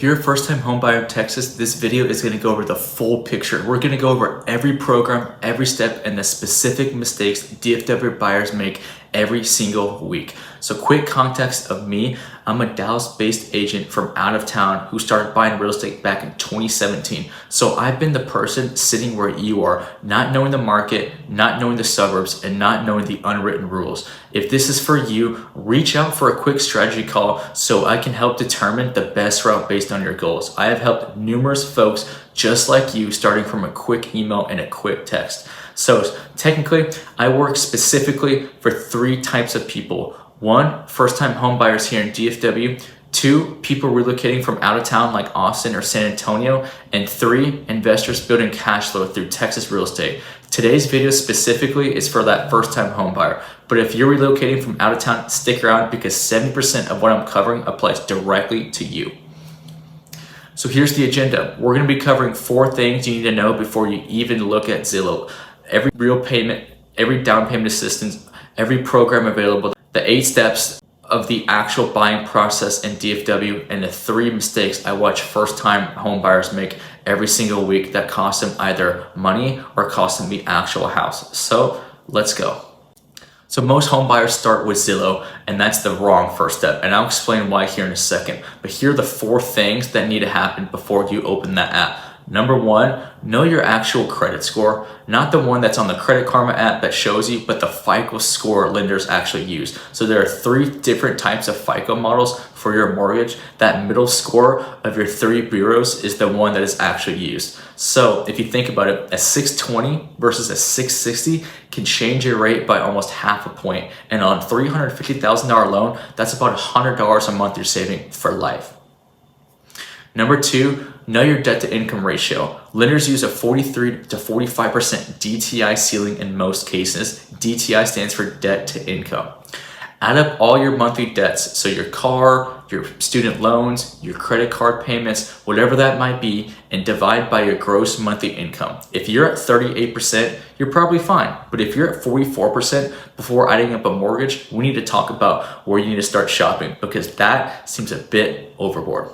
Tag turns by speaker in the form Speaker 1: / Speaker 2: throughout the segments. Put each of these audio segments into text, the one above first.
Speaker 1: you're a first-time homebuyer in Texas, this video is going to go over the full picture. We're going to go over every program, every step, and the specific mistakes DFW buyers make every single week. So quick context of me, I'm a Dallas-based agent from out of town who started buying real estate back in 2017. So I've been the person sitting where you are, not knowing the market, not knowing the suburbs, and not knowing the unwritten rules. If this is for you, reach out for a quick strategy call so I can help determine the best route based on your goals. I have helped numerous folks just like you, starting from a quick email and a quick text. So technically, I work specifically for 3 types of people. 1, first-time home buyers here in DFW. 2, people relocating from out of town like Austin or San Antonio. And 3, investors building cash flow through Texas real estate. Today's video specifically is for that first-time home buyer. But if you're relocating from out of town, stick around because 70% of what I'm covering applies directly to you. So here's the agenda. We're going to be covering 4 things you need to know before you even look at Zillow. Every real payment, every down payment assistance, every program available, the 8 steps of the actual buying process in DFW, and the 3 mistakes I watch first-time home buyers make every single week that cost them either money or cost them the actual house. So let's go. So most home buyers start with Zillow, and that's the wrong first step. And I'll explain why here in a second. But here are the 4 things that need to happen before you open that app. Number 1, know your actual credit score, not the one that's on the Credit Karma app that shows you, but the FICO score lenders actually use. So there are 3 different types of FICO models for your mortgage. That middle score of your 3 bureaus is the one that is actually used. So if you think about it, a 620 versus a 660 can change your rate by almost half a point. And on a $350,000 loan, that's about $100 a month you're saving for life. Number 2, know your debt to income ratio. Lenders use a 43 to 45% DTI ceiling in most cases. DTI stands for debt to income. Add up all your monthly debts, so your car, your student loans, your credit card payments, whatever that might be, and divide by your gross monthly income. If you're at 38%, you're probably fine. But if you're at 44% before adding up a mortgage, we need to talk about where you need to start shopping because that seems a bit overboard.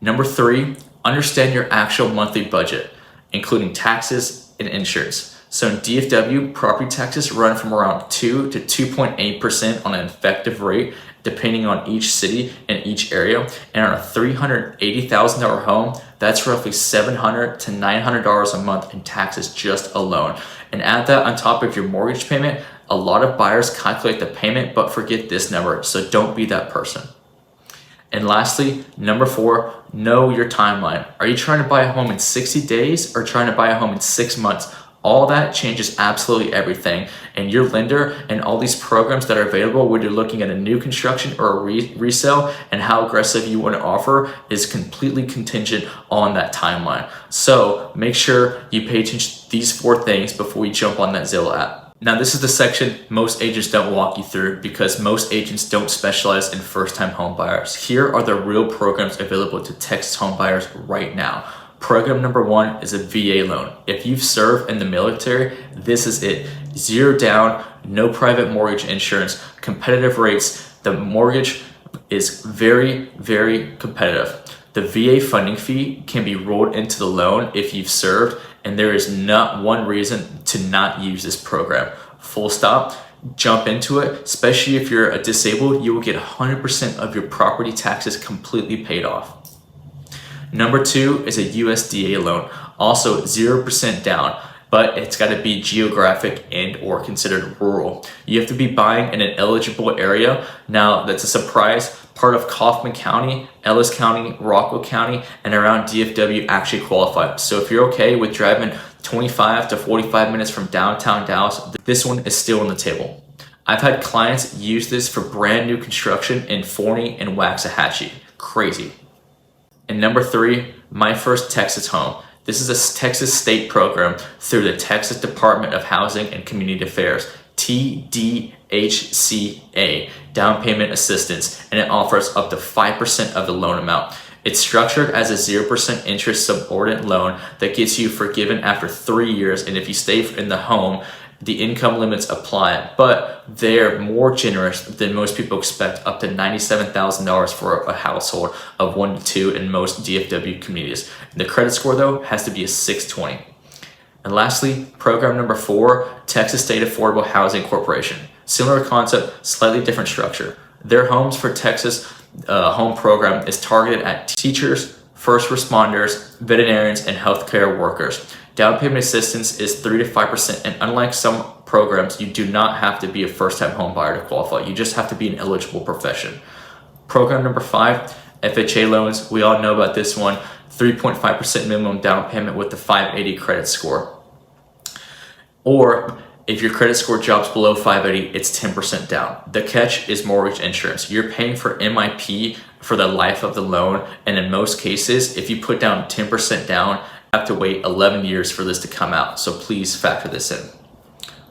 Speaker 1: Number 3, understand your actual monthly budget, including taxes and insurance. So in DFW, property taxes run from around 2 to 2.8% on an effective rate, depending on each city and each area. And on a $380,000 home, that's roughly $700 to $900 a month in taxes just alone. And add that on top of your mortgage payment. A lot of buyers calculate the payment, but forget this number, so don't be that person. And lastly, number 4, know your timeline. Are you trying to buy a home in 60 days or trying to buy a home in 6 months? All that changes absolutely everything. And your lender and all these programs that are available, whether you're looking at a new construction or a resale, and how aggressive you want to offer is completely contingent on that timeline. So make sure you pay attention to these 4 things before you jump on that Zillow app. Now this is the section most agents don't walk you through because most agents don't specialize in first-time home buyers. Here are the real programs available to Texas home buyers right now. Program number 1 is a VA loan. If you've served in the military, this is it. 0 down, no private mortgage insurance, competitive rates. The mortgage is very, very competitive. The VA funding fee can be rolled into the loan if you've served, and there is not one reason to not use this program. Full stop. Jump into it, especially if you're a disabled, you will get 100% of your property taxes completely paid off. Number 2 is a USDA loan, also 0% down, but it's got to be geographic and or considered rural. You have to be buying in an eligible area. Now that's a surprise. Part of Kaufman County, Ellis County, Rockwell County, and around DFW actually qualify. So if you're okay with driving 25 to 45 minutes from downtown Dallas, this one is still on the table. I've had clients use this for brand new construction in Forney and Waxahachie. Crazy. And number 3, my first Texas home. This is a Texas state program through the Texas Department of Housing and Community Affairs, TDHCA, down payment assistance, and it offers up to 5% of the loan amount. It's structured as a 0% interest subordinate loan that gets you forgiven after 3 years, and if you stay in the home, the income limits apply, but they're more generous than most people expect, up to $97,000 for a household of 1 to 2 in most DFW communities. The credit score though has to be a 620. And lastly, program number 4, Texas State Affordable Housing Corporation. Similar concept, slightly different structure. Their Homes for Texas home program is targeted at teachers, first responders, veterinarians, and healthcare workers. Down payment assistance is 3 to 5%, and unlike some programs, you do not have to be a first-time home buyer to qualify. You just have to be an eligible profession. Program number 5, FHA loans. We all know about this one. 3.5% minimum down payment with the 580 credit score. Or if your credit score drops below 580, it's 10% down. The catch is mortgage insurance. You're paying for MIP for the life of the loan, and in most cases, if you put down 10% down, you have to wait 11 years for this to come out. So please factor this in.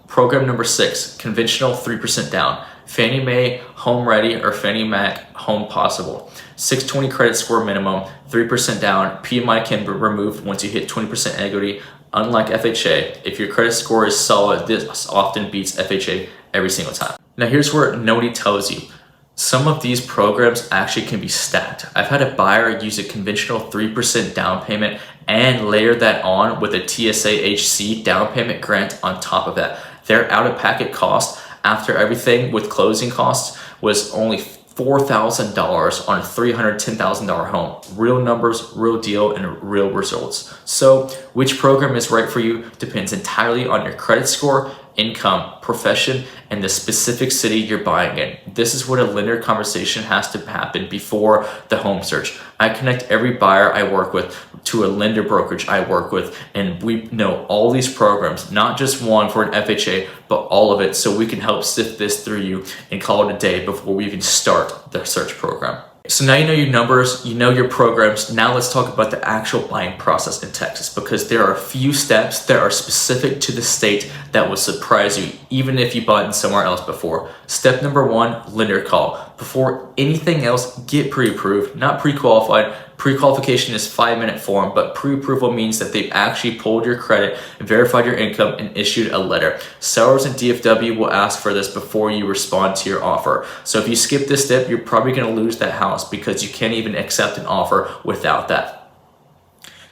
Speaker 1: Program number 6, conventional 3% down. Fannie Mae Home Ready or Fannie Mac Home Possible. 620 credit score minimum, 3% down. PMI can be removed once you hit 20% equity. Unlike FHA, if your credit score is solid, this often beats FHA every single time. Now here's where nobody tells you. Some of these programs actually can be stacked. I've had a buyer use a conventional 3% down payment and layer that on with a TSAHC down payment grant on top of that. Their out-of-pocket cost after everything with closing costs was only $4,000 on a $310,000 home. Real numbers, real deal, and real results. So which program is right for you depends entirely on your credit score, income, profession, and the specific city you're buying in. This is what a lender conversation has to happen before the home search. I connect every buyer I work with to a lender brokerage I work with, and we know all these programs, not just one for an FHA, but all of it, so we can help sift this through you and call it a day before we even start the search program. So now you know your numbers, you know your programs. Now let's talk about the actual buying process in Texas, because there are a few steps that are specific to the state that will surprise you, even if you bought in somewhere else before. Step number 1, lender call. Before anything else, get pre-approved, not pre-qualified. Pre-qualification is 5-minute form, but pre-approval means that they've actually pulled your credit, verified your income, and issued a letter. Sellers in DFW will ask for this before you respond to your offer. So if you skip this step, you're probably going to lose that house because you can't even accept an offer without that.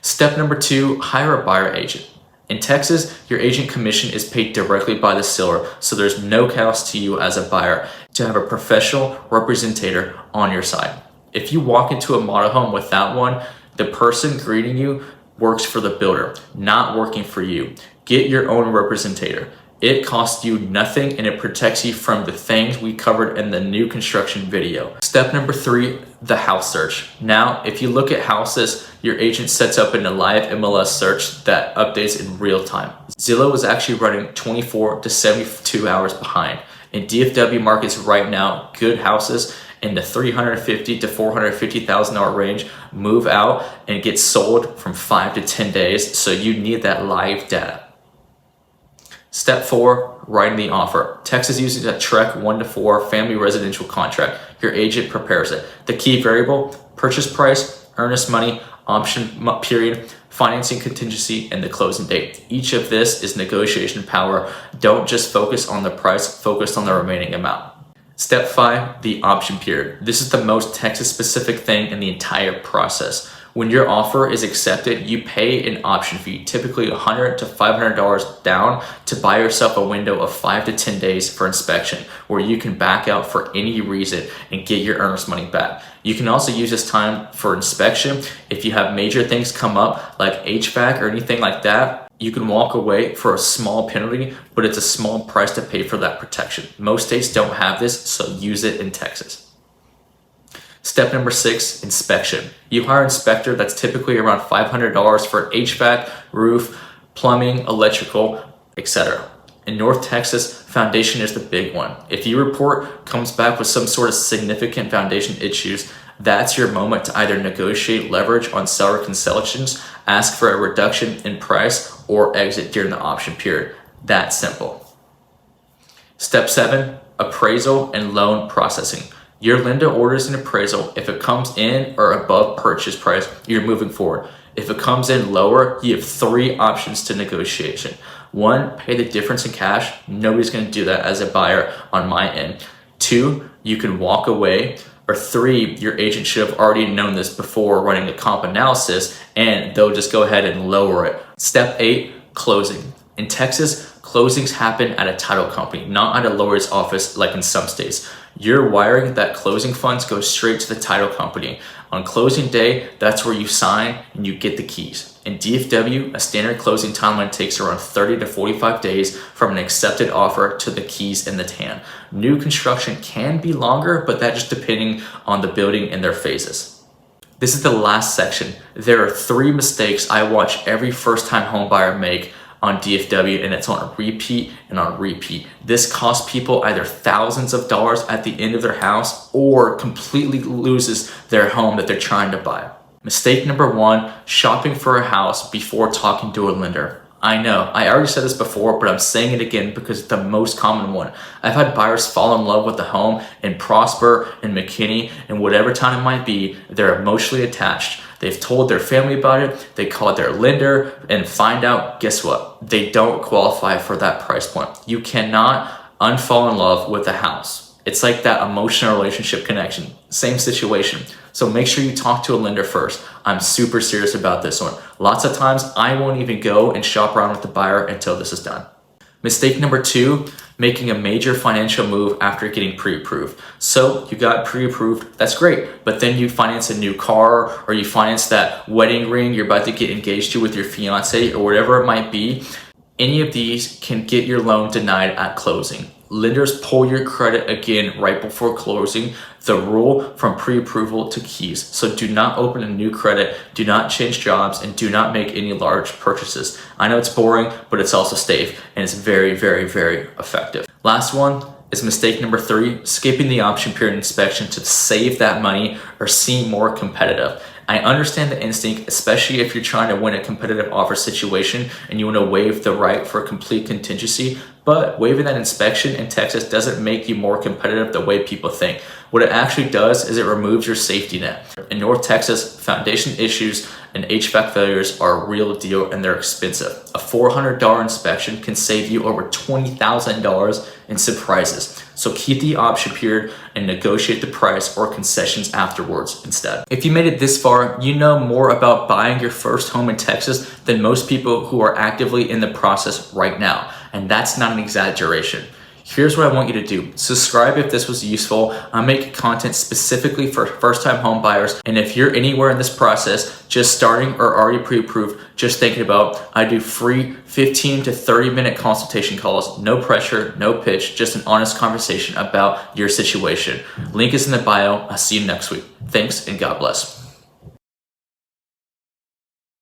Speaker 1: Step number 2, hire a buyer agent. In Texas, your agent commission is paid directly by the seller, so there's no cost to you as a buyer to have a professional representative on your side. If you walk into a model home without one, the person greeting you works for the builder, not working for you. Get your own representative. It costs you nothing and it protects you from the things we covered in the new construction video. Step number 3, the house search. Now, if you look at houses, your agent sets up in a live MLS search that updates in real time. Zillow is actually running 24 to 72 hours behind. In DFW markets right now, good houses in the $350,000 to $450,000 range move out and get sold from 5 to 10 days, so you need that live data. Step 4, writing the offer. Texas uses a TREC 1 to 4 family residential contract. Your agent prepares it. The key variable, purchase price, earnest money, option period, financing contingency, and the closing date. Each of this is negotiation power. Don't just focus on the price, focus on the remaining amount. Step 5, the option period. This is the most Texas specific thing in the entire process. When your offer is accepted, you pay an option fee, typically $100 to $500 down, to buy yourself a window of 5 to 10 days for inspection, where you can back out for any reason and get your earnest money back. You can also use this time for inspection. If you have major things come up like HVAC or anything like that, you can walk away for a small penalty, but it's a small price to pay for that protection. Most states don't have this, so use it in Texas. Step number 6, inspection. You hire an inspector that's typically around $500 for HVAC, roof, plumbing, electrical, etc. In North Texas, foundation is the big one. If your report comes back with some sort of significant foundation issues, that's your moment to either negotiate leverage on seller concessions, ask for a reduction in price, or exit during the option period. That simple. Step 7, appraisal and loan processing. Your lender orders an appraisal. If it comes in or above purchase price, you're moving forward. If it comes in lower, you have 3 options to negotiation. One, pay the difference in cash. Nobody's going to do that as a buyer on my end. Two, you can walk away. Or three, your agent should have already known this before running a comp analysis, and they'll just go ahead and lower it. Step 8, closing. In Texas, closings happen at a title company, not at a lawyer's office like in some states. You're wiring that closing funds go straight to the title company. On closing day, that's where you sign and you get the keys. In DFW, a standard closing timeline takes around 30 to 45 days from an accepted offer to the keys in the hand. New construction can be longer, but that just depending on the building and their phases. This is the last section. There are 3 mistakes I watch every first-time home buyer make on DFW, and it's on repeat and on repeat. This costs people either thousands of dollars at the end of their house or completely loses their home that they're trying to buy. Mistake number 1, shopping for a house before talking to a lender. I know, I already said this before, but I'm saying it again because it's the most common one. I've had buyers fall in love with the home in Prosper, in McKinney, and whatever town it might be. They're emotionally attached. They've told their family about it, they called their lender, and find out, guess what? They don't qualify for that price point. You cannot unfall in love with a house. It's like that emotional relationship connection. Same situation. So make sure you talk to a lender first. I'm super serious about this one. Lots of times I won't even go and shop around with the buyer until this is done. Mistake number 2, making a major financial move after getting pre-approved. So you got pre-approved, that's great, but then you finance a new car or you finance that wedding ring you're about to get engaged to with your fiance or whatever it might be. Any of these can get your loan denied at closing. Lenders pull your credit again right before closing. The rule from pre-approval to keys. So do not open a new credit, do not change jobs, and do not make any large purchases. I know it's boring, but it's also safe, and it's very, very, very effective. Last one is mistake number 3, skipping the option period inspection to save that money or seem more competitive. I understand the instinct, especially if you're trying to win a competitive offer situation and you want to waive the right for a complete contingency, but waiving that inspection in Texas doesn't make you more competitive the way people think. What it actually does is it removes your safety net. In North Texas, foundation issues and HVAC failures are a real deal and they're expensive. A $400 inspection can save you over $20,000 in surprises. So keep the option period and negotiate the price or concessions afterwards instead. If you made it this far, you know more about buying your first home in Texas than most people who are actively in the process right now. And that's not an exaggeration. Here's what I want you to do. Subscribe if this was useful. I make content specifically for first-time home buyers. And if you're anywhere in this process, just starting or already pre-approved, just thinking about, I do free 15 to 30-minute consultation calls. No pressure, no pitch, just an honest conversation about your situation. Link is in the bio. I'll see you next week. Thanks and God bless.